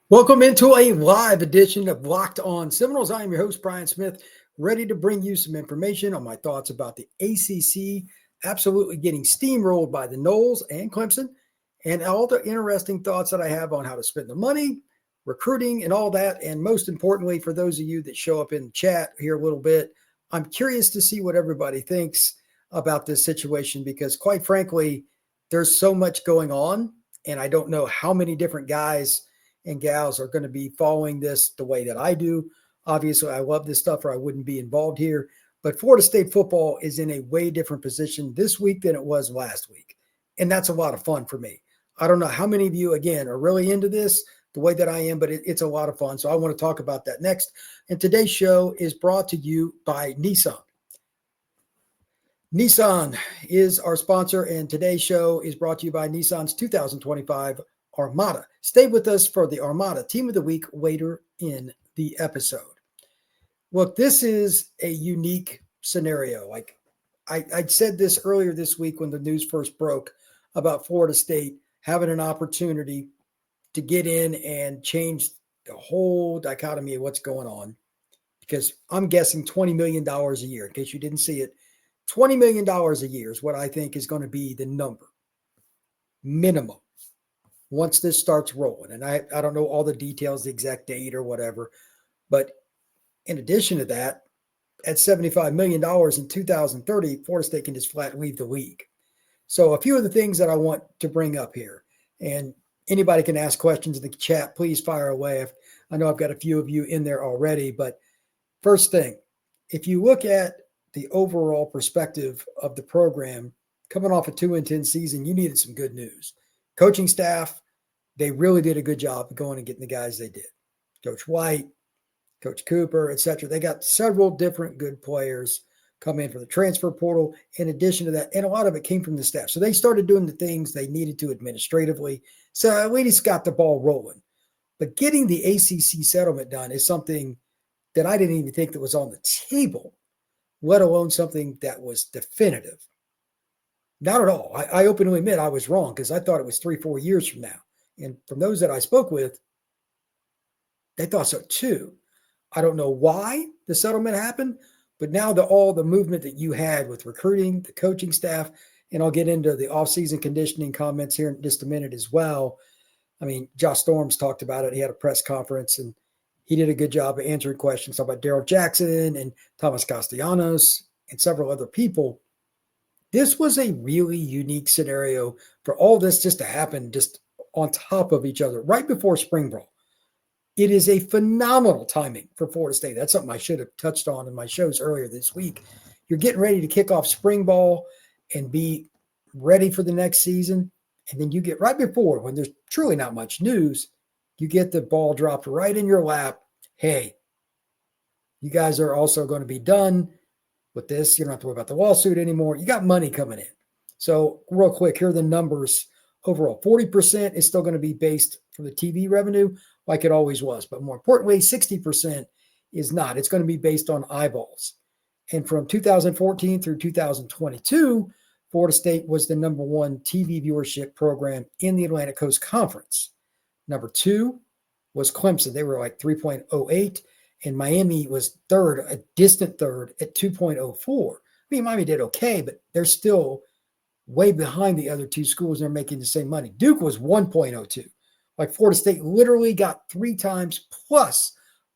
Welcome into a live edition of Locked On Seminoles. I am your host, Brian Smith, ready to bring you some information on my thoughts about the ACC absolutely getting steamrolled by the Noles and Clemson, and all the interesting thoughts that I have on how to spend the money, recruiting, and all that. And most importantly, for those of you that show up in the chat here a little bit, I'm curious to see what everybody thinks about this situation because, quite frankly, there's so much going on, and I don't know how many different guys and gals are going to be following this the way that I do. Obviously, I love this stuff or I wouldn't be involved here. But Florida State football is in a way different position this week than it was last week. And that's a lot of fun for me. I don't know how many of you, again, are really into this the way that I am, but it's a lot of fun. So I want to talk about that next. And today's show is brought to you by Nissan. Nissan is our sponsor, and today's show is brought to you by Nissan's 2025 Armada. Stay with us for the Armada Team of the Week later in the episode. Look, this is a unique scenario. Like I said this earlier this week when the news first broke about Florida State having an opportunity to get in and change the whole dichotomy of what's going on, because I'm guessing $20 million a year. In case you didn't see it, $20 million a year is what I think is going to be the number minimum once this starts rolling. And I don't know all the details, the exact date or whatever, but in addition to that, at $75 million in 2030, Florida State can just flat leave the league. So a few of the things that I want to bring up here, and anybody can ask questions in the chat, please fire away. I know I've got a few of you in there already, but first thing, if you look at the overall perspective of the program coming off a 2-10 season, you needed some good news. Coaching staff, they really did a good job of going and getting the guys they did. Coach White, Coach Cooper, etc. They got several different good players come in for the transfer portal in addition to that, and a lot of it came from the staff. So they started doing the things they needed to administratively. So at least got the ball rolling. But getting the ACC settlement done is something that I didn't even think that was on the table, let alone something that was definitive. Not at all. I openly admit I was wrong because I thought it was 3-4 years from now. And from those that I spoke with, they thought so too. I don't know why the settlement happened, but now all the movement that you had with recruiting, the coaching staff, and I'll get into the offseason conditioning comments here in just a minute as well. I mean, Josh Storms talked about it. He had a press conference, and he did a good job of answering questions about Daryl Jackson and Thomas Castellanos and several other people. This was a really unique scenario for all this just to happen just on top of each other right before spring ball. It is a phenomenal timing for Florida State. That's something I should have touched on in my shows earlier this week. You're getting ready to kick off spring ball and be ready for the next season. And then you get right before, when there's truly not much news, you get the ball dropped right in your lap. Hey, you guys are also going to be done with this. You don't have to worry about the lawsuit anymore. You got money coming in. So real quick, here are the numbers overall. 40% is still going to be based from the TV revenue like it always was. But more importantly, 60% is not. It's going to be based on eyeballs. And from 2014 through 2022, Florida State was the number one TV viewership program in the Atlantic Coast Conference. Number two was Clemson. They were like 3.08. And Miami was third, a distant third at 2.04. I mean, Miami did okay, but they're still way behind the other two schools. They're making the same money. Duke was 1.02. Like Florida State literally got 3 times plus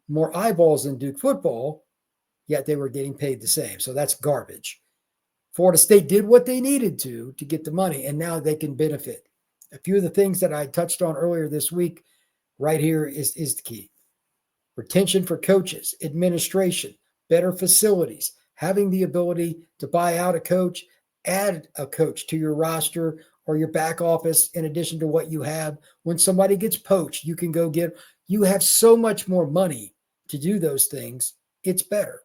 more eyeballs than Duke football, yet they were getting paid the same. So that's garbage. Florida State did what they needed to get the money, and now they can benefit. A few of the things that I touched on earlier this week right here is the key. Retention for coaches, administration, better facilities, having the ability to buy out a coach, add a coach to your roster or your back office in addition to what you have. When somebody gets poached, you can go get, you have so much more money to do those things. It's better.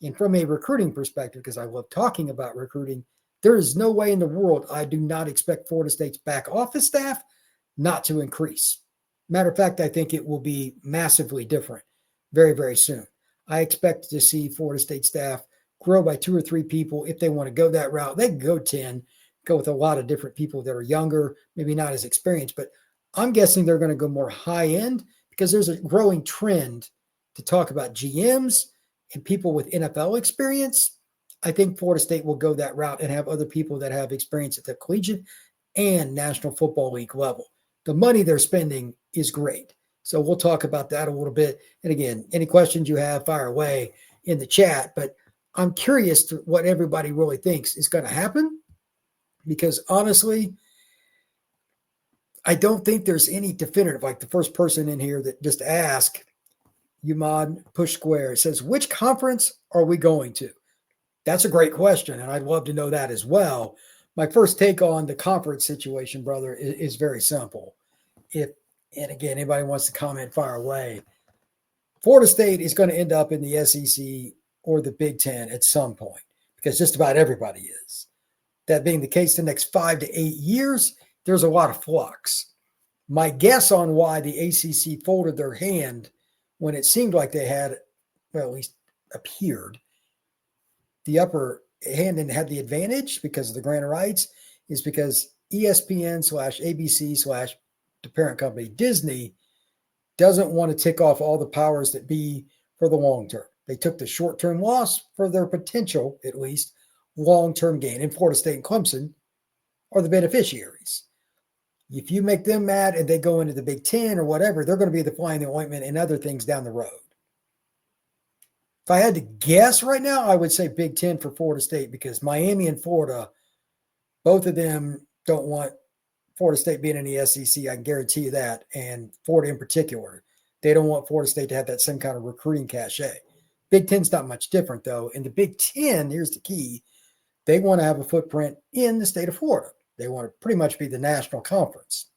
And from a recruiting perspective, because I love talking about recruiting, there is no way in the world I do not expect Florida State's back office staff not to increase. Matter of fact, I think it will be massively different very, very soon. I expect to see Florida State staff grow by 2 or 3 people. If they want to go that route, they can go 10, go with a lot of different people that are younger, maybe not as experienced, but I'm guessing they're going to go more high end because there's a growing trend to talk about GMs and people with NFL experience. I think Florida State will go that route and have other people that have experience at the collegiate and National Football League level. The money they're spending is great. So we'll talk about that a little bit. And again, any questions you have, fire away in the chat. But I'm curious to what everybody really thinks is going to happen, because honestly, I don't think there's any definitive, like the first person in here that just asked, Umad Push Square, says, which conference are we going to? That's a great question, and I'd love to know that as well. My first take on the conference situation, brother, is very simple. And again, anybody wants to comment, fire away. Florida State is going to end up in the SEC or the Big Ten at some point, because just about everybody is. That being the case, the next 5 to 8 years, there's a lot of flux. My guess on why the ACC folded their hand when it seemed like they had, well, at least appeared, the upper hand and had the advantage because of the grant of rights, is because ESPN/ABC/ the parent company Disney doesn't want to tick off all the powers that be for the long term. They took the short-term loss for their potential, at least, long-term gain. And Florida State and Clemson are the beneficiaries. If you make them mad and they go into the Big Ten or whatever, they're going to be the fly in the ointment and other things down the road. If I had to guess right now, I would say Big Ten for Florida State, because Miami and Florida, both of them don't want Florida State being in the SEC. I can guarantee you that. And Florida in particular, they don't want Florida State to have that same kind of recruiting cachet. Big Ten's not much different, though. In the Big Ten, here's the key. They want to have a footprint in the state of Florida. They want to pretty much be the national conference.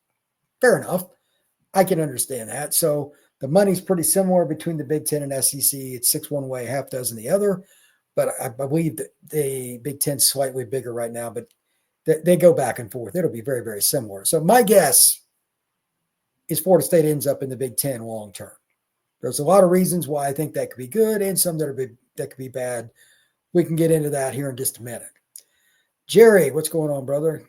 Fair enough. I can understand that. So the money's pretty similar between the Big Ten and SEC. It's 6 one way, half dozen the other. But I believe that the Big Ten's slightly bigger right now, but they go back and forth. It'll be very, very similar. So my guess is Florida State ends up in the Big Ten long term. There's a lot of reasons why I think that could be good and some that could be bad. We can get into that here in just a minute. Jerry, what's going on, brother?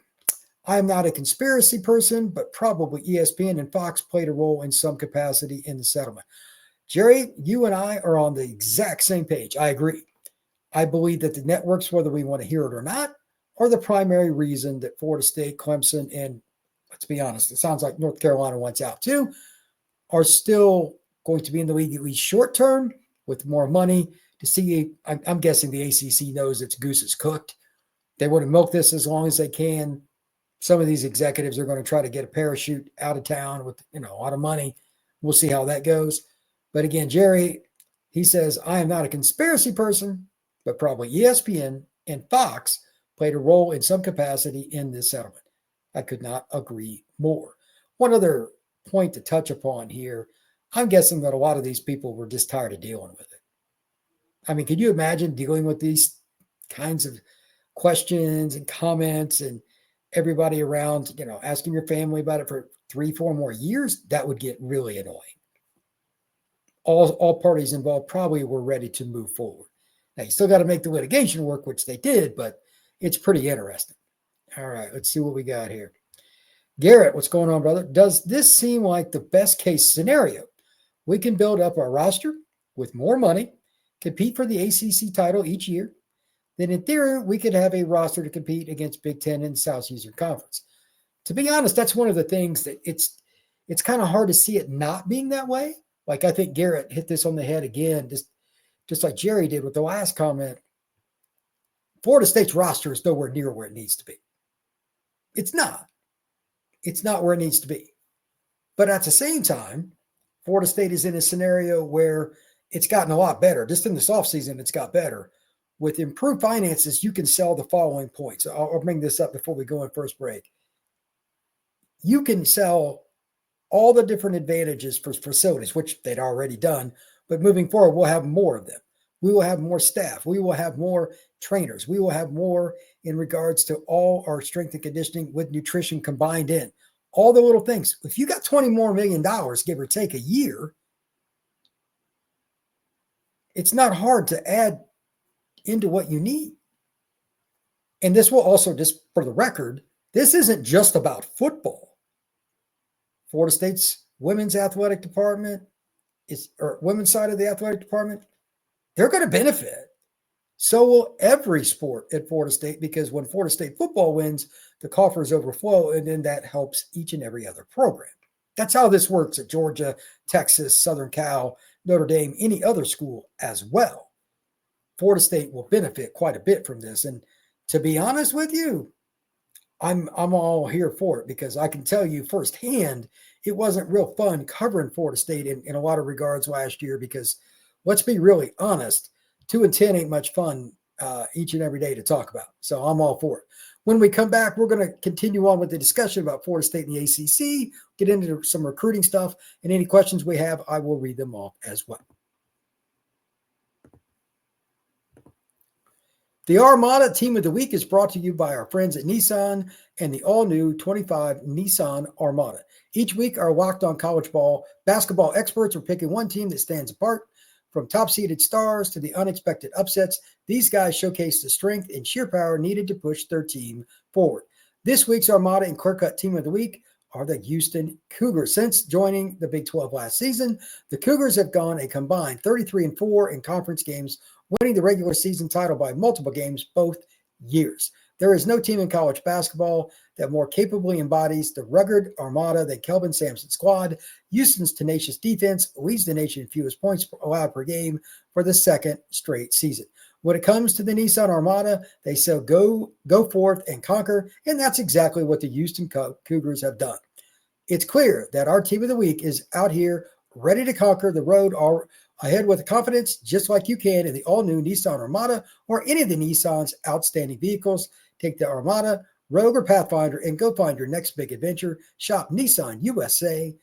I'm not a conspiracy person, but probably ESPN and Fox played a role in some capacity in the settlement. Jerry, you and I are on the exact same page. I agree. I believe that the networks, whether we want to hear it or not, are the primary reason that Florida State, Clemson, and let's be honest, it sounds like North Carolina wants out too, are still going to be in the league at least short term with more money to see. I'm guessing the ACC knows its goose is cooked. They want to milk this as long as they can. Some of these executives are going to try to get a parachute out of town with, a lot of money. We'll see how that goes. But again, Jerry, he says, I am not a conspiracy person, but probably ESPN and Fox played a role in some capacity in this settlement. I could not agree more. One other point to touch upon here, I'm guessing that a lot of these people were just tired of dealing with it. I mean, could you imagine dealing with these kinds of questions and comments and everybody around, asking your family about it for 3-4 more years? That would get really annoying. All parties involved probably were ready to move forward. Now, you still got to make the litigation work, which they did, but it's pretty interesting. All right, let's see what we got here. Garrett, what's going on, brother? Does this seem like the best case scenario? We can build up our roster with more money, compete for the ACC title each year. Then in theory, we could have a roster to compete against Big Ten and Southeastern Conference. To be honest, that's one of the things that it's kind of hard to see it not being that way. Like, I think Garrett hit this on the head again, just like Jerry did with the last comment. Florida State's roster is nowhere near where it needs to be. It's not. It's not where it needs to be. But at the same time, Florida State is in a scenario where it's gotten a lot better. Just in this offseason, it's got better. With improved finances, you can sell the following points. I'll bring this up before we go in first break. You can sell all the different advantages for facilities, which they'd already done, but moving forward, we'll have more of them. We will have more staff. We will have more trainers. We will have more in regards to all our strength and conditioning with nutrition combined in. All the little things. If you got $20 million more, give or take a year, it's not hard to add into what you need. And this will also, just for the record, this isn't just about football. Florida State's women's athletic department or women's side of the athletic department, they're going to benefit. So will every sport at Florida State, because when Florida State football wins, the coffers overflow, and then that helps each and every other program. That's how this works at Georgia, Texas, Southern Cal, Notre Dame, any other school as well. Florida State will benefit quite a bit from this. And to be honest with you, I'm all here for it, because I can tell you firsthand, it wasn't real fun covering Florida State in a lot of regards last year, because let's be really honest, 2-10 ain't much fun each and every day to talk about. So I'm all for it. When we come back, we're going to continue on with the discussion about Florida State and the ACC, get into some recruiting stuff, and any questions we have, I will read them off as well. The Armada Team of the Week is brought to you by our friends at Nissan and the all-new 25 Nissan Armada. Each week, our Locked On College basketball experts are picking one team that stands apart. From top-seeded stars to the unexpected upsets, these guys showcase the strength and sheer power needed to push their team forward. This week's Armada and clear-cut Team of the Week are the Houston Cougars. Since joining the Big 12 last season, the Cougars have gone a combined 33-4 in conference games, winning the regular season title by multiple games both years. There is no team in college basketball that more capably embodies the rugged Armada than Kelvin Sampson's squad. Houston's tenacious defense leads the nation in fewest points allowed per game for the second straight season. When it comes to the Nissan Armada, they say go forth and conquer, and that's exactly what the Houston Cougars have done. It's clear that our Team of the Week is out here ready to conquer the road ahead with confidence, just like you can in the all-new Nissan Armada or any of the Nissan's outstanding vehicles. Take the Armada, Rogue, or Pathfinder and go find your next big adventure. Shop NissanUSA.com.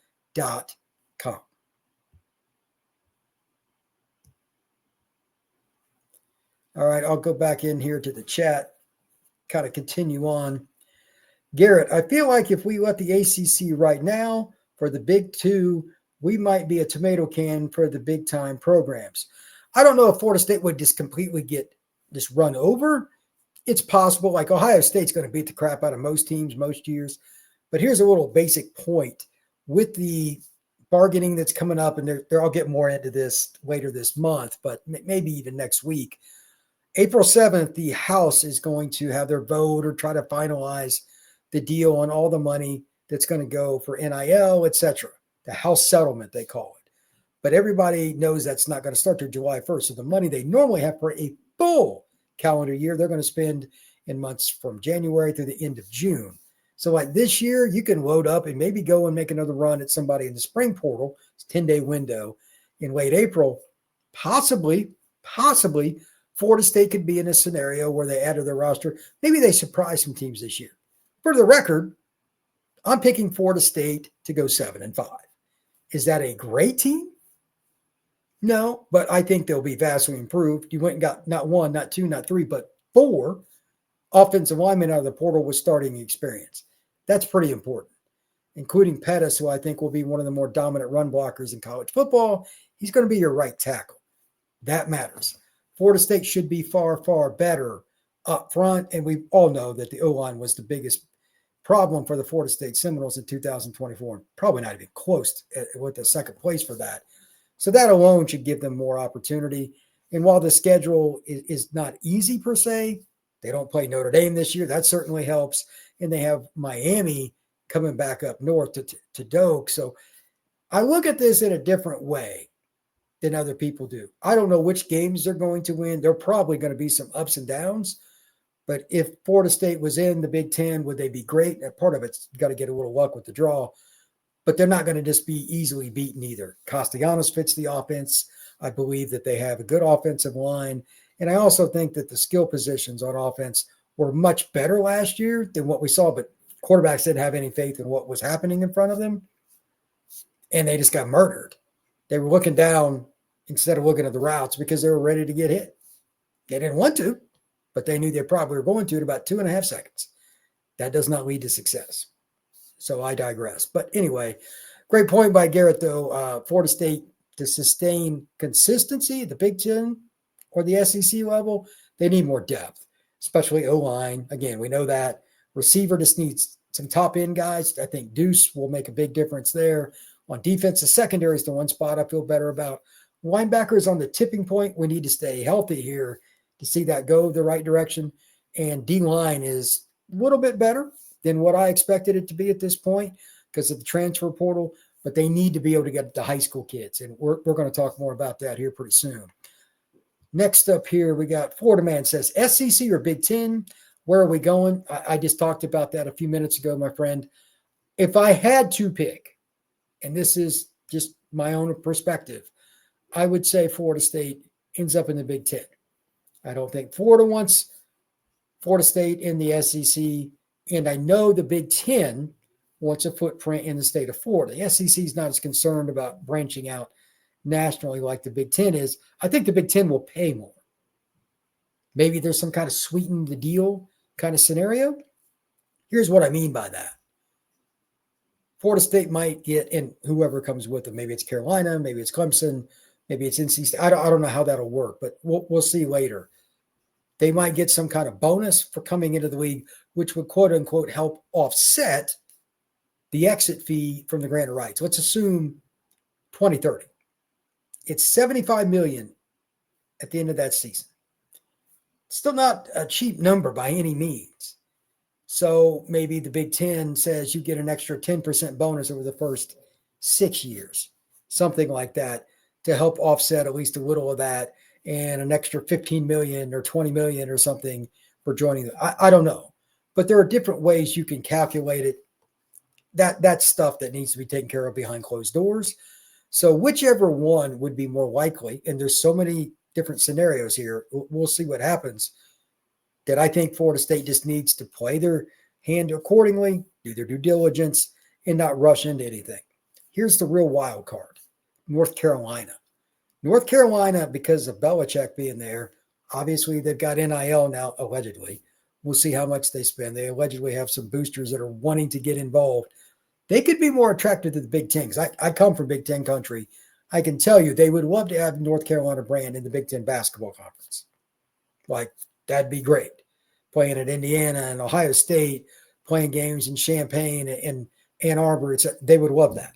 All right, I'll go back in here to the chat, kind of continue on. Garrett, I feel like if we let the ACC right now for the Big Two, we might be a tomato can for the big-time programs. I don't know if Florida State would just completely get just run over. It's possible, like Ohio State's going to beat the crap out of most teams most years. But here's a little basic point. With the bargaining that's coming up, and I'll get more into this later this month, but maybe even next week. April 7th, the House is going to have their vote or try to finalize the deal on all the money that's going to go for NIL, etc. The House settlement, they call it. But everybody knows that's not going to start till July 1st. So the money they normally have for a full calendar year, they're going to spend in months from January through the end of June. So like this year, you can load up and maybe go and make another run at somebody in the spring portal. It's a 10-day window in late April. Possibly, Florida State could be in a scenario where they add to their roster. Maybe they surprise some teams this year. For the record, I'm picking Florida State to go 7-5. Is that a great team? No, but I think they'll be vastly improved. You went and got not one, not two, not three, but 4 offensive linemen out of the portal with starting experience. That's pretty important, including Pettis, who I think will be one of the more dominant run blockers in college football. He's going to be your right tackle. That matters. Florida State should be far, far better up front, and we all know that the O-line was the biggest problem for the Florida State Seminoles in 2024, probably not even close with the second place for that. So that alone should give them more opportunity. And while the schedule is not easy per se, they don't play Notre Dame this year. That certainly helps. And they have Miami coming back up north to Doak. So I look at this in a different way than other people do. I don't know which games they're going to win. There are probably going to be some ups and downs. But if Florida State was in the Big Ten, would they be great? Part of it's got to get a little luck with the draw. But they're not going to just be easily beaten either. Castellanos fits the offense. I believe that they have a good offensive line. And I also think that the skill positions on offense were much better last year than what we saw. But quarterbacks didn't have any faith in what was happening in front of them. And they just got murdered. They were looking down instead of looking at the routes because they were ready to get hit. They didn't want to, but they knew they probably were going to in about 2.5 seconds. That does not lead to success. So I digress. But anyway, great point by Garrett, though. Florida State, to sustain consistency at the Big Ten or the SEC level, they need more depth, especially O-line. Again, we know that. Receiver just needs some top-end guys. I think Deuce will make a big difference there. On defense, the secondary is the one spot I feel better about. Linebackers on the tipping point. We need to stay healthy here to see that go the right direction. And D-line is a little bit better than what I expected it to be at this point because of the transfer portal, but they need to be able to get the high school kids. And we're going to talk more about that here pretty soon. Next up here, we got Florida Man says, SEC or Big Ten? Where are we going? I just talked about that a few minutes ago, my friend. If I had to pick, and this is just my own perspective, I would say Florida State ends up in the Big Ten. I don't think Florida wants Florida State in the SEC, and I know the Big Ten wants a footprint in the state of Florida. The SEC is not as concerned about branching out nationally like the Big Ten is. I think the Big Ten will pay more. Maybe there's some kind of sweeten the deal kind of scenario. Here's what I mean by that. Florida State might get, and whoever comes with them, maybe it's Carolina, maybe it's Clemson, maybe it's NC State. I don't know how that'll work, but we'll see later. They might get some kind of bonus for coming into the league, which would quote unquote help offset the exit fee from the grant of rights. Let's assume 2030. It's $75 million at the end of that season. Still not a cheap number by any means. So maybe the Big Ten says you get an extra 10% bonus over the first 6 years, something like that, to help offset at least a little of that, and an extra 15 million or 20 million or something for joining them. I don't know, but there are different ways you can calculate it. That's stuff that needs to be taken care of behind closed doors. So whichever one would be more likely, and there's so many different scenarios here, we'll see what happens, that I think Florida State just needs to play their hand accordingly, do their due diligence, and not rush into anything. Here's the real wild card, North Carolina. North Carolina, because of Belichick being there, obviously they've got NIL now, allegedly. We'll see how much they spend. They allegedly have some boosters that are wanting to get involved. They could be more attractive to the Big Ten, because I come from Big Ten country. I can tell you they would love to have North Carolina brand in the Big Ten basketball conference. Like, that'd be great. Playing at Indiana and Ohio State, playing games in Champaign and Ann Arbor, they would love that.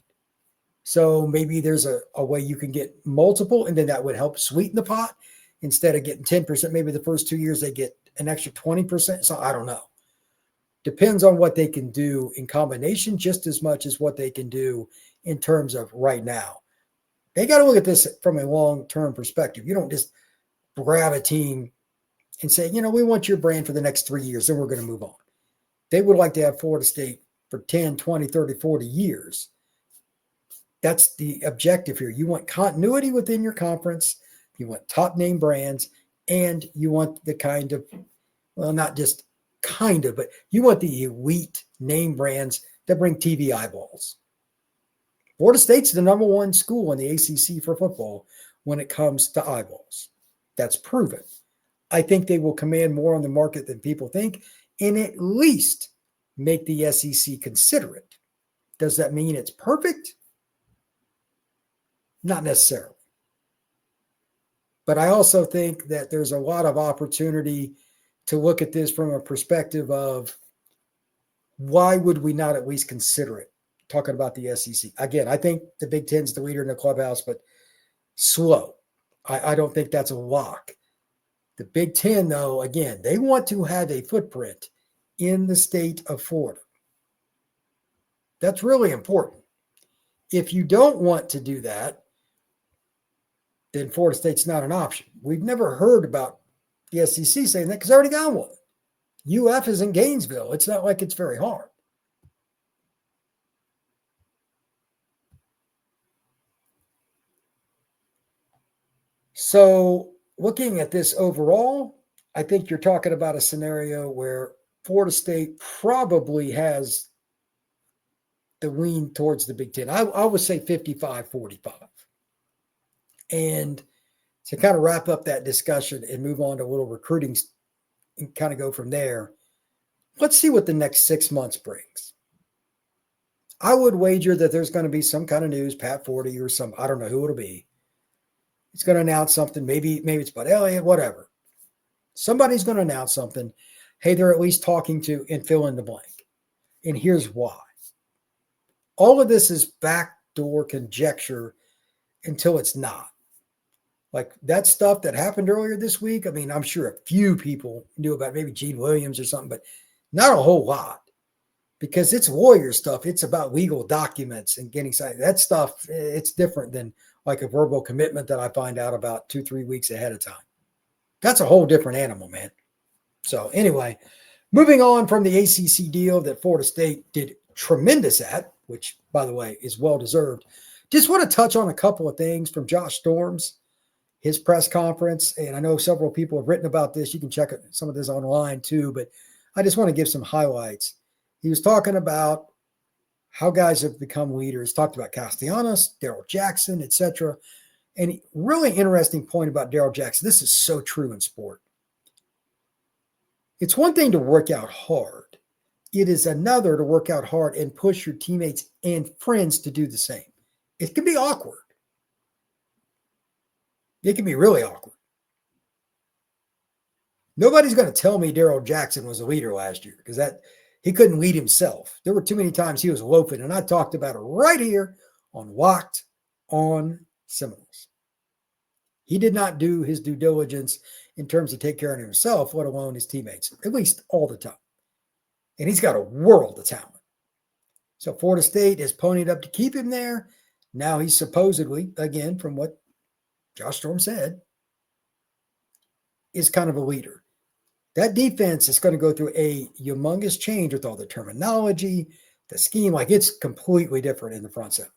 So maybe there's a way you can get multiple, and then that would help sweeten the pot. Instead of getting 10%, maybe the first 2 years they get an extra 20%. So I don't know. Depends on what they can do in combination just as much as what they can do in terms of right now. They got to look at this from a long-term perspective. You don't just grab a team and say, we want your brand for the next 3 years, then we're going to move on. They would like to have Florida State for 10, 20, 30, 40 years. That's the objective here. You want continuity within your conference. You want top name brands, and you want the kind of, well, not just kind of, but you want the elite name brands that bring TV eyeballs. Florida State's the number one school in the ACC for football when it comes to eyeballs. That's proven. I think they will command more on the market than people think, and at least make the SEC consider it. Does that mean it's perfect? Not necessarily. But I also think that there's a lot of opportunity to look at this from a perspective of why would we not at least consider it? Talking about the SEC. Again, I think the Big Ten's the leader in the clubhouse, but slow. I don't think that's a lock. The Big Ten, though, again, they want to have a footprint in the state of Florida. That's really important. If you don't want to do that, then Florida State's not an option. We've never heard about the SEC saying that because they already got one. UF is in Gainesville. It's not like it's very hard. So looking at this overall, I think you're talking about a scenario where Florida State probably has the lean towards the Big Ten. I would say 55-45. And to kind of wrap up that discussion and move on to a little recruiting and kind of go from there, let's see what the next 6 months brings. I would wager that there's going to be some kind of news, Pat Forty or some, I don't know who it'll be. It's going to announce something. Maybe it's Bud Elliott, whatever. Somebody's going to announce something. Hey, they're at least talking to and fill in the blank. And here's why. All of this is back backdoor conjecture until it's not. Like that stuff that happened earlier this week, I mean, I'm sure a few people knew about maybe Gene Williams or something, but not a whole lot because it's lawyer stuff. It's about legal documents and getting signed. That stuff, it's different than like a verbal commitment that I find out about 2-3 weeks ahead of time. That's a whole different animal, man. So anyway, moving on from the ACC deal that Florida State did tremendous at, which, by the way, is well-deserved. Just want to touch on a couple of things from Josh Storms, his press conference. And I know several people have written about this. You can check some of this online too, but I just want to give some highlights. He was talking about how guys have become leaders, talked about Castellanos, Daryl Jackson, etc. And really interesting point about Daryl Jackson. This is so true in sport. It's one thing to work out hard. It is another to work out hard and push your teammates and friends to do the same. It can be awkward. It can be really awkward. Nobody's going to tell me Daryl Jackson was a leader last year because he couldn't lead himself. There were too many times he was loafing, and I talked about it right here on Locked on Seminoles. He did not do his due diligence in terms of take care of himself, let alone his teammates, at least all the time. And he's got a world of talent. So Florida State has ponied up to keep him there. Now he's supposedly, again, from what Josh Storm said, is kind of a leader. That defense is going to go through a humongous change with all the terminology, the scheme. Like it's completely different in the front seven.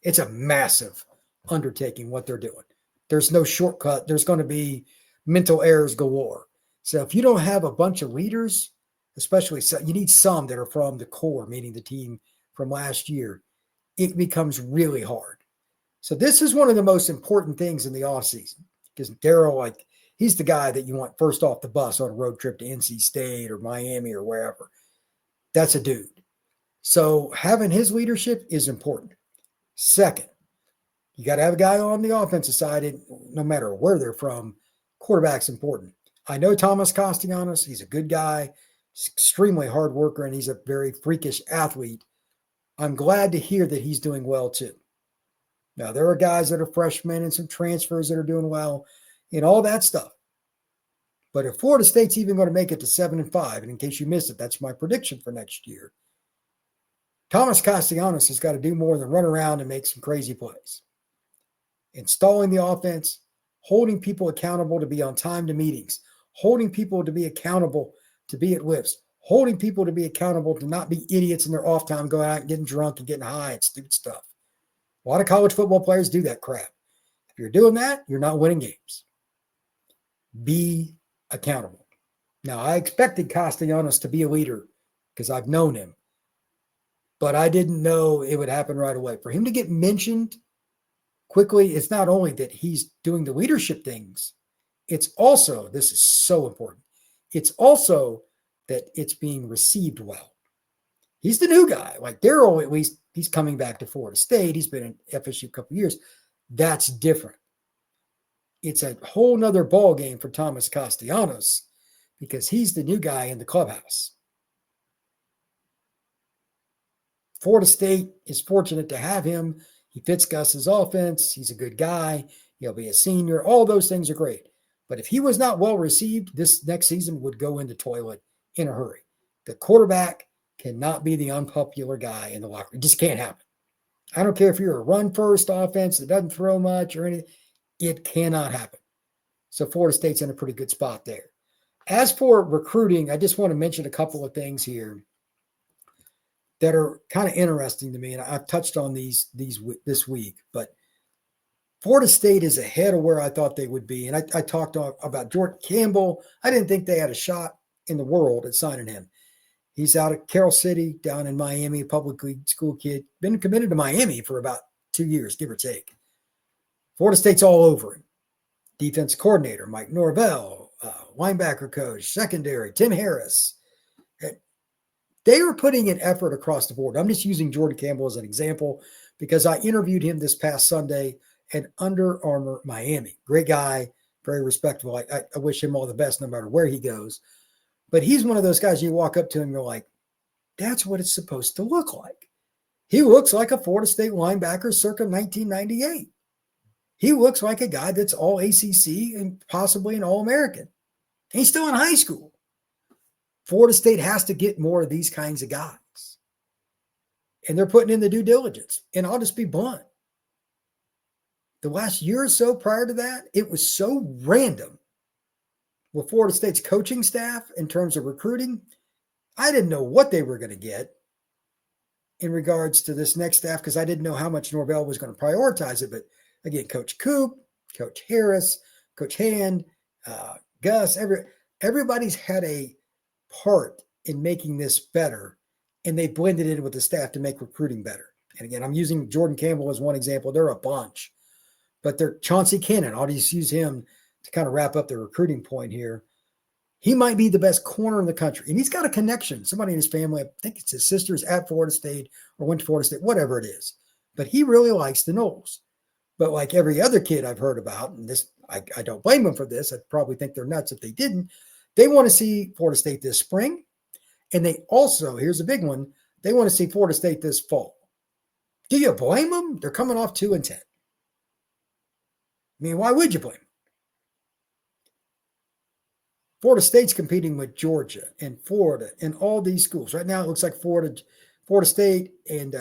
It's a massive undertaking what they're doing. There's no shortcut. There's going to be mental errors galore. So if you don't have a bunch of leaders, especially you need some that are from the core, meaning the team from last year, it becomes really hard. So this is one of the most important things in the offseason because Daryl, like, he's the guy that you want first off the bus on a road trip to NC State or Miami or wherever. That's a dude. So having his leadership is important. Second, you got to have a guy on the offensive side, and no matter where they're from, quarterback's important. I know Thomas Castellanos. He's a good guy, extremely hard worker, and he's a very freakish athlete. I'm glad to hear that he's doing well too. Now, there are guys that are freshmen and some transfers that are doing well and all that stuff. But if Florida State's even going to make it to 7-5, and in case you missed it, that's my prediction for next year, Thomas Castellanos has got to do more than run around and make some crazy plays. Installing the offense, holding people accountable to be on time to meetings, holding people to be accountable to be at lifts, holding people to be accountable to not be idiots in their off time, going out and getting drunk and getting high and stupid stuff. A lot of college football players do that crap. If you're doing that, you're not winning games. Be accountable. Now, I expected Castellanos to be a leader because I've known him, but I didn't know it would happen right away. For him to get mentioned quickly, it's not only that he's doing the leadership things, it's also, this is so important, it's also that it's being received well. He's the new guy. Like Daryl, at least he's coming back to Florida State. He's been in FSU a couple of years. That's different. It's a whole nother ball game for Thomas Castellanos because he's the new guy in the clubhouse. Florida State is fortunate to have him. He fits Gus's offense. He's a good guy. He'll be a senior. All those things are great. But if he was not well received, this next season would go in the toilet in a hurry. The quarterback cannot be the unpopular guy in the locker room. It just can't happen. I don't care if you're a run-first offense that doesn't throw much or anything. It cannot happen. So Florida State's in a pretty good spot there. As for recruiting, I just want to mention a couple of things here that are kind of interesting to me, and I've touched on these this week, but Florida State is ahead of where I thought they would be. And I talked about Jordan Campbell. I didn't think they had a shot in the world at signing him. He's out of Carroll City down in Miami, a public league school kid, been committed to Miami for about 2 years, give or take. Florida State's all over him. Defense coordinator, Mike Norvell, linebacker coach, secondary, Tim Harris. They are putting an effort across the board. I'm just using Jordan Campbell as an example because I interviewed him this past Sunday at Under Armour Miami. Great guy, very respectable. I wish him all the best no matter where he goes. But he's one of those guys you walk up to and you're like, that's what it's supposed to look like. He looks like a Florida State linebacker circa 1998. He looks like a guy that's all ACC and possibly an All-American. He's still in high school. Florida State has to get more of these kinds of guys. And they're putting in the due diligence. And I'll just be blunt. The last year or so prior to that, it was so random with Florida State's coaching staff in terms of recruiting. I didn't know what they were going to get in regards to this next staff because I didn't know how much Norvell was going to prioritize it. But again, Coach Coop, Coach Harris, Coach Hand, Gus, everybody's had a part in making this better, and they blended in with the staff to make recruiting better. And again, I'm using Jordan Campbell as one example. There are a bunch, but they're Chauncey Cannon. I'll just use him to kind of wrap up the recruiting point here. He might be the best corner in the country, and he's got a connection. Somebody in his family, I think it's his sister's at Florida State or went to Florida State, whatever it is. But he really likes the Noles. But like every other kid I've heard about, and this I don't blame them for this. I'd probably think they're nuts if they didn't. They want to see Florida State this spring. And they also, here's a big one, they want to see Florida State this fall. Do you blame them? They're coming off 2-10. I mean, why would you blame them? Florida State's competing with Georgia and Florida and all these schools. Right now, it looks like Florida State and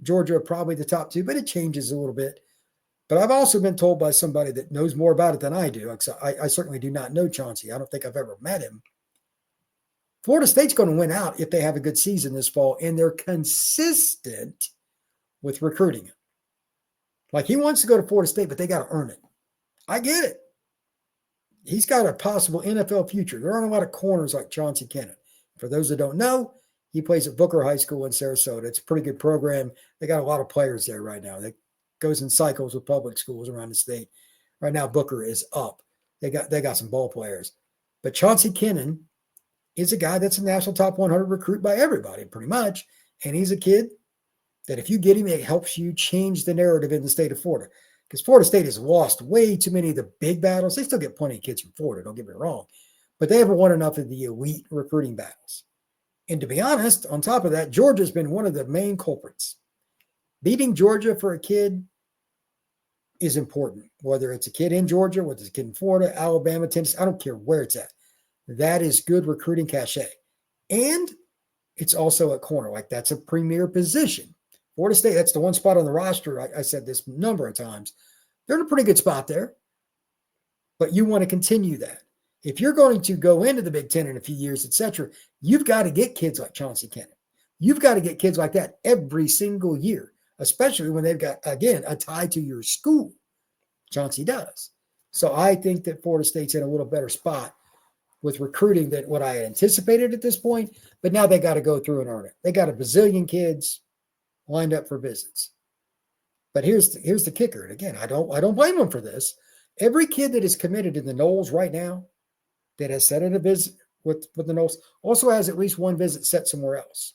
Georgia are probably the top two, but it changes a little bit. But I've also been told by somebody that knows more about it than I do. I certainly do not know Chauncey. I don't think I've ever met him. Florida State's going to win out if they have a good season this fall, and they're consistent with recruiting. Like, he wants to go to Florida State, but they got to earn it. I get it. He's got a possible NFL future. There aren't a lot of corners like Chauncey Cannon. For those that don't know, he plays at Booker High School in Sarasota. It's a pretty good program. They got a lot of players there right now. That goes in cycles with public schools around the state. Right now, Booker is up. They got some ball players. But Chauncey Cannon is a guy that's a national top 100 recruit by everybody, pretty much. And he's a kid that if you get him, it helps you change the narrative in the state of Florida. Because Florida State has lost way too many of the big battles. They still get plenty of kids from Florida, don't get me wrong. But they haven't won enough of the elite recruiting battles. And to be honest, on top of that, Georgia's been one of the main culprits. Beating Georgia for a kid is important. Whether it's a kid in Georgia, whether it's a kid in Florida, Alabama, Tennessee, I don't care where it's at. That is good recruiting cachet. And it's also a corner. Like, that's a premier position. Florida State, that's the one spot on the roster. I said this number of times. They're in a pretty good spot there. But you want to continue that. If you're going to go into the Big Ten in a few years, etc., you've got to get kids like Chauncey Cannon. You've got to get kids like that every single year, especially when they've got, again, a tie to your school. Chauncey does. So I think that Florida State's in a little better spot with recruiting than what I had anticipated at this point. But now they got to go through and earn it. They got a bazillion kids lined up for visits. But here's the kicker. And again, I don't blame them for this. Every kid that is committed in the Noles right now that has set a visit with the Noles also has at least one visit set somewhere else.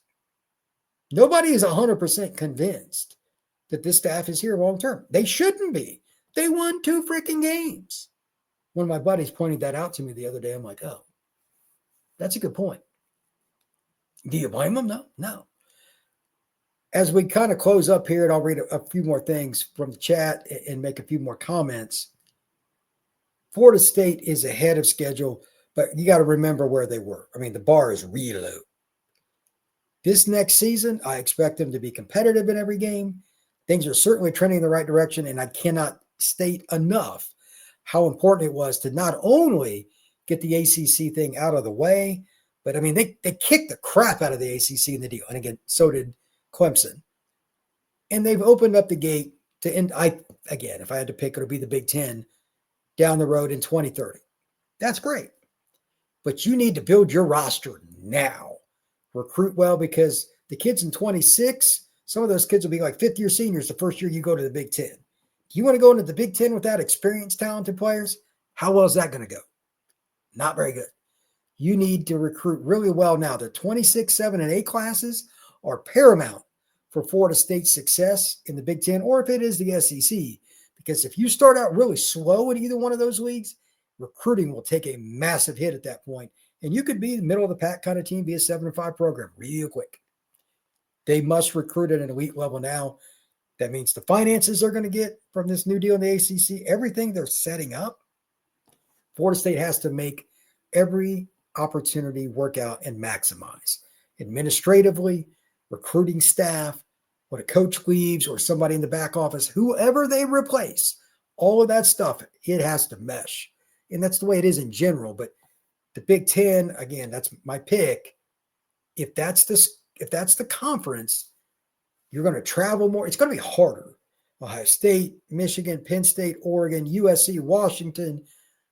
Nobody is 100% convinced that this staff is here long term. They shouldn't be. They won 2 freaking games. One of my buddies pointed that out to me the other day. I'm like, oh, that's a good point. Do you blame them? No. As we kind of close up here, and I'll read a few more things from the chat and make a few more comments. Florida State is ahead of schedule, but you got to remember where they were. I mean, the bar is really low. This next season, I expect them to be competitive in every game. Things are certainly trending in the right direction, and I cannot state enough how important it was to not only get the ACC thing out of the way, but I mean, they kicked the crap out of the ACC in the deal. And again, so did Clemson. And they've opened up the gate to end. Again, if I had to pick, it would be the Big Ten down the road in 2030. That's great. But you need to build your roster now. Recruit well, because the kids in 26, some of those kids will be like fifth-year seniors the first year you go to the Big Ten. Do you want to go into the Big Ten without experienced, talented players? How well is that going to go? Not very good. You need to recruit really well now. The 26, 7, and 8 classes are paramount for Florida State's success in the Big Ten, or if it is the SEC. Because if you start out really slow in either one of those leagues, recruiting will take a massive hit at that point. And you could be the middle of the pack kind of team, be a 7-5 program real quick. They must recruit at an elite level now. That means the finances they're going to get from this new deal in the ACC, everything they're setting up, Florida State has to make every opportunity work out and maximize. Administratively, recruiting staff, when a coach leaves or somebody in the back office, whoever they replace, all of that stuff, it has to mesh. And that's the way it is in general. But the Big Ten, again, that's my pick. If that's the conference, you're going to travel more. It's going to be harder. Ohio State, Michigan, Penn State, Oregon, USC, Washington,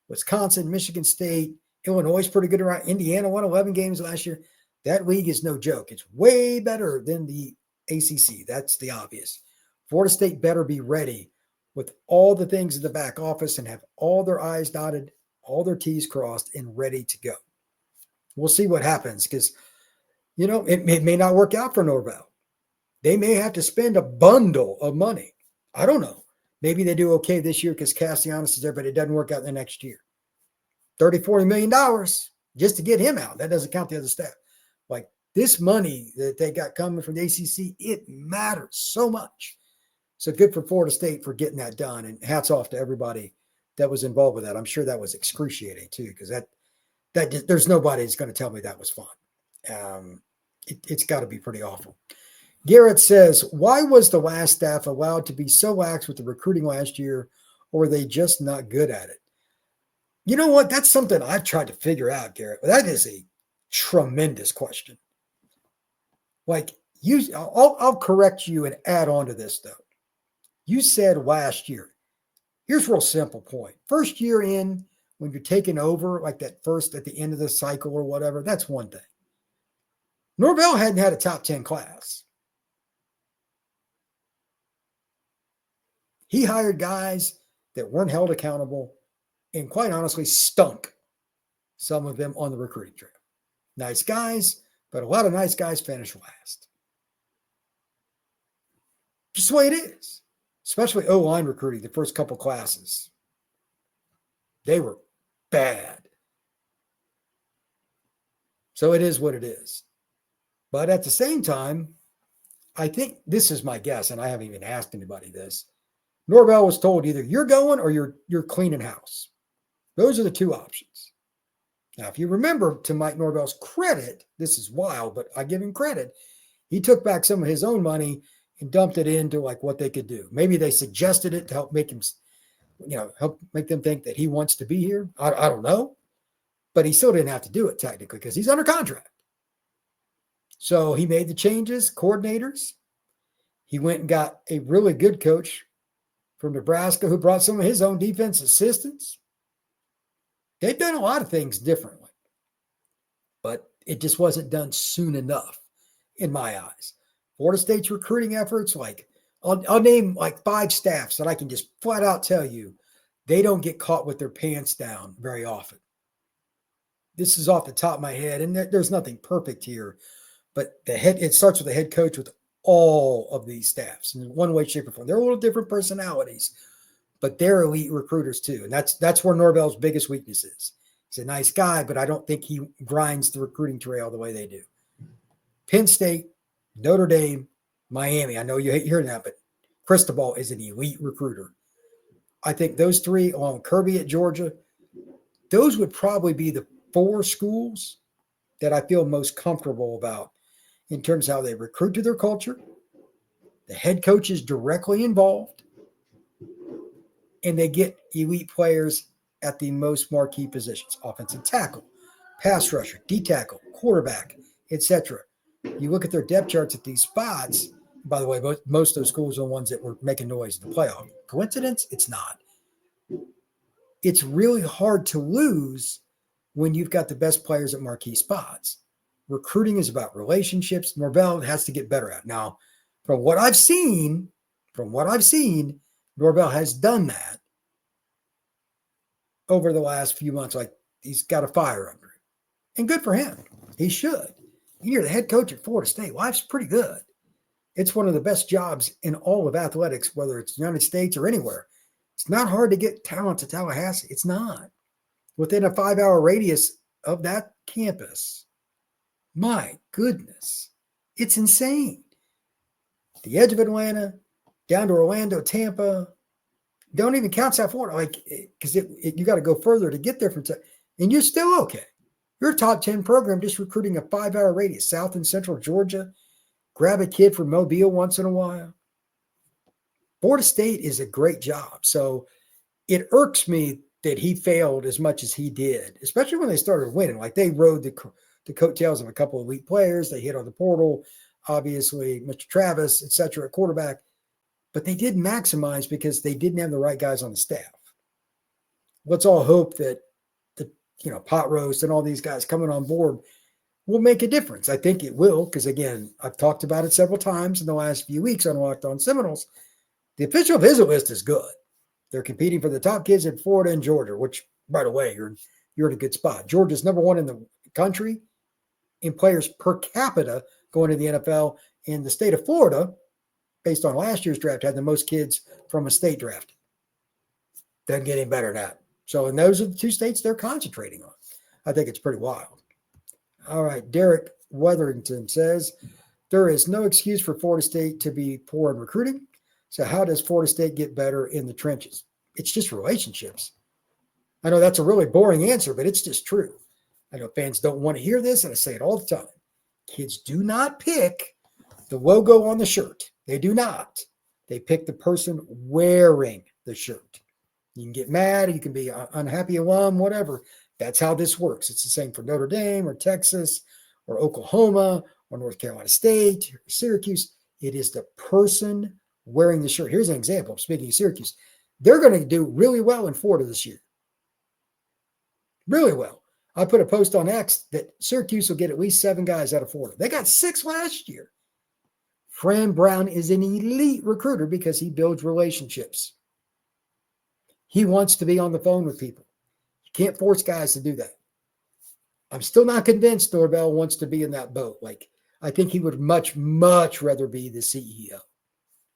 Wisconsin, Michigan State, Illinois is pretty good around. Indiana won 11 games last year. That league is no joke. It's way better than the ACC. That's the obvious. Florida State better be ready with all the things in the back office and have all their I's dotted, all their T's crossed, and ready to go. We'll see what happens because, it may not work out for Norvell. They may have to spend a bundle of money. I don't know. Maybe they do okay this year because Castellanos is there, but it doesn't work out the next year. $30-40 million just to get him out. That doesn't count the other staff. Like this money that they got coming from the ACC, it matters so much. So good for Florida State for getting that done. And hats off to everybody that was involved with that. I'm sure that was excruciating too, because that there's nobody that's going to tell me that was fun. It's got to be pretty awful. Garrett says, why was the last staff allowed to be so lax with the recruiting last year, or were they just not good at it? You know what? That's something I've tried to figure out, Garrett. That is a tremendous question. Like I'll correct you and add on to this though. You said last year. Here's a real simple point. First year in, when you're taking over, like that first at the end of the cycle or whatever, that's one thing. Norvell hadn't had a top 10 class. He hired guys that weren't held accountable and quite honestly stunk, some of them on the recruiting trail. Nice guys, but a lot of nice guys finish last. Just the way it is, especially O-line recruiting, the first couple classes. They were bad. So it is what it is. But at the same time, I think this is my guess, and I haven't even asked anybody this. Norvell was told either you're going or you're cleaning house. Those are the two options. Now, if you remember, to Mike Norvell's credit, this is wild, but I give him credit. He took back some of his own money and dumped it into like what they could do. Maybe they suggested it to help make him, help make them think that he wants to be here. I don't know, but he still didn't have to do it technically because he's under contract. So he made the changes, coordinators. He went and got a really good coach from Nebraska who brought some of his own defense assistants. They've done a lot of things differently, but it just wasn't done soon enough in my eyes. Florida State's recruiting efforts, like I'll name like 5 staffs that I can just flat out tell you, they don't get caught with their pants down very often. This is off the top of my head, and there's nothing perfect here, but it starts with the head coach with all of these staffs in one way, shape, or form. They're a little different personalities, but they're elite recruiters too. And that's where Norvell's biggest weakness is. He's a nice guy, but I don't think he grinds the recruiting trail the way they do. Penn State, Notre Dame, Miami. I know you hate hearing that, but Cristobal is an elite recruiter. I think those 3, along with Kirby at Georgia, those would probably be the 4 schools that I feel most comfortable about in terms of how they recruit to their culture. The head coach is directly involved, and they get elite players at the most marquee positions: offensive tackle, pass rusher, D tackle, quarterback, etc. You look at their depth charts at these spots. By the way, most of those schools are the ones that were making noise in the playoff. Coincidence? It's not. It's really hard to lose when you've got the best players at marquee spots. Recruiting is about relationships. Norvell has to get better at. Now, from what I've seen, Norvell has done that over the last few months. Like he's got a fire under him. And good for him. He should. You're the head coach at Florida State. Life's pretty good. It's one of the best jobs in all of athletics, whether it's the United States or anywhere. It's not hard to get talent to Tallahassee. It's not. Within a 5-hour radius of that campus. My goodness. It's insane. the edge of Atlanta, down to Orlando, Tampa. Don't even count South Florida, like, because you got to go further to get there from, and you're still okay. You're a top 10 program just recruiting a 5-hour radius, South and Central Georgia. Grab a kid from Mobile once in a while. Florida State is a great job. So it irks me that he failed as much as he did, especially when they started winning. Like, they rode the coattails of a couple of elite players. They hit on the portal, obviously, Mr. Travis, et cetera, at quarterback. But they didn't maximize because they didn't have the right guys on the staff. Let's all hope that Pot Roast and all these guys coming on board will make a difference. I think it will, because, again, I've talked about it several times in the last few weeks on Locked On Seminoles. The official visit list is good. They're competing for the top kids in Florida and Georgia, which, by the way, you're in a good spot. Georgia's number one in the country in players per capita going to the NFL. In the state of Florida, based on last year's draft, had the most kids from a state draft. Doesn't get any better than that. So, and those are the two states they're concentrating on. I think it's pretty wild. All right, Derek Wetherington says, there is no excuse for Florida State to be poor in recruiting. So how does Florida State get better in the trenches? It's just relationships. I know that's a really boring answer, but it's just true. I know fans don't want to hear this, and I say it all the time. Kids do not pick the logo on the shirt. They do not. They pick the person wearing the shirt. You can get mad, you can be an unhappy alum, whatever. That's how this works. It's the same for Notre Dame or Texas or Oklahoma or North Carolina State or Syracuse. It is the person wearing the shirt. Here's an example. Speaking of Syracuse, they're going to do really well in Florida this year. Really well. I put a post on X that Syracuse will get at least 7 guys out of Florida. They got 6 last year. Fran Brown is an elite recruiter because he builds relationships. He wants to be on the phone with people. You can't force guys to do that. I'm still not convinced Norvell wants to be in that boat. Like, I think he would much, much rather be the CEO.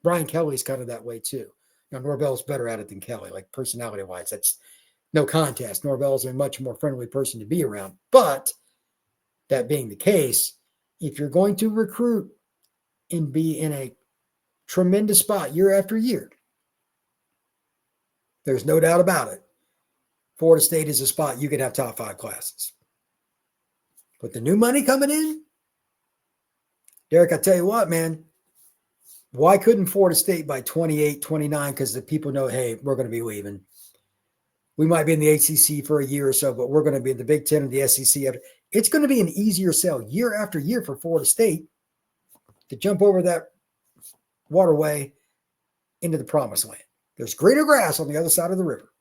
Brian Kelly's kind of that way too. Now, Norvell's better at it than Kelly, like personality-wise. That's no contest. Norvell's a much more friendly person to be around. But that being the case, if you're going to recruit and be in a tremendous spot year after year, there's no doubt about it. Florida State is a spot you could have top 5 classes. But the new money coming in, Derek, I tell you what, man, why couldn't Florida State by 28, 29? Because the people know, hey, we're going to be leaving. We might be in the ACC for a year or so, but we're going to be in the Big Ten and the SEC. It's going to be an easier sell year after year for Florida State to jump over that waterway into the promised land. There's greener grass on the other side of the river.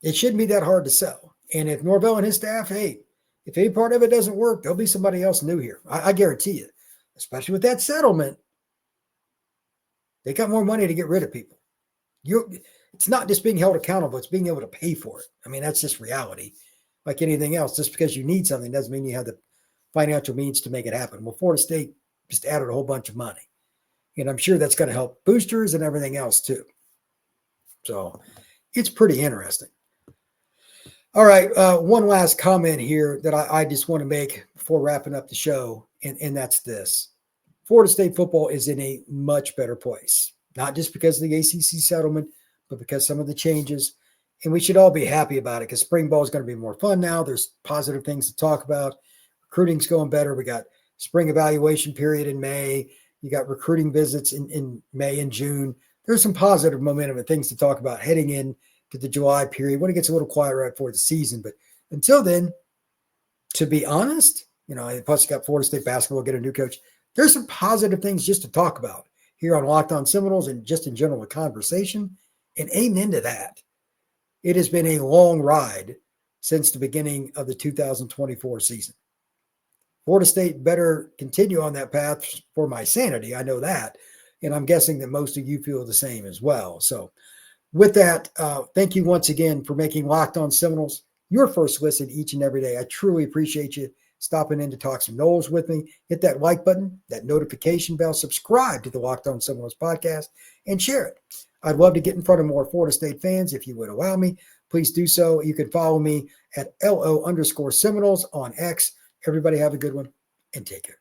It shouldn't be that hard to sell. And if Norvell and his staff, hey, if any part of it doesn't work, there'll be somebody else new here. I guarantee you, especially with that settlement, they got more money to get rid of people. It's not just being held accountable. It's being able to pay for it. I mean, that's just reality. Like anything else, just because you need something doesn't mean you have the financial means to make it happen. Well, Florida State just added a whole bunch of money. And I'm sure that's going to help boosters and everything else too. So it's pretty interesting. All right. One last comment here that I just want to make before wrapping up the show. And that's this. Florida State football is in a much better place, not just because of the ACC settlement, but because some of the changes. And we should all be happy about it because spring ball is going to be more fun now. There's positive things to talk about. Recruiting's going better. We got spring evaluation period in May. You got recruiting visits in May and June. There's some positive momentum and things to talk about heading in to the July period when it gets a little quiet right before the season. But until then, to be honest, plus you got Florida State basketball, get a new coach. There's some positive things just to talk about here on Locked On Seminoles and just in general with conversation. And amen to that. It has been a long ride since the beginning of the 2024 season. Florida State better continue on that path for my sanity. I know that. And I'm guessing that most of you feel the same as well. So with that, thank you once again for making Locked On Seminoles your first listen each and every day. I truly appreciate you stopping in to talk some Noles with me. Hit that like button, that notification bell, subscribe to the Locked On Seminoles podcast, and share it. I'd love to get in front of more Florida State fans if you would allow me. Please do so. You can follow me at LO_Seminoles on X. Everybody have a good one and take care.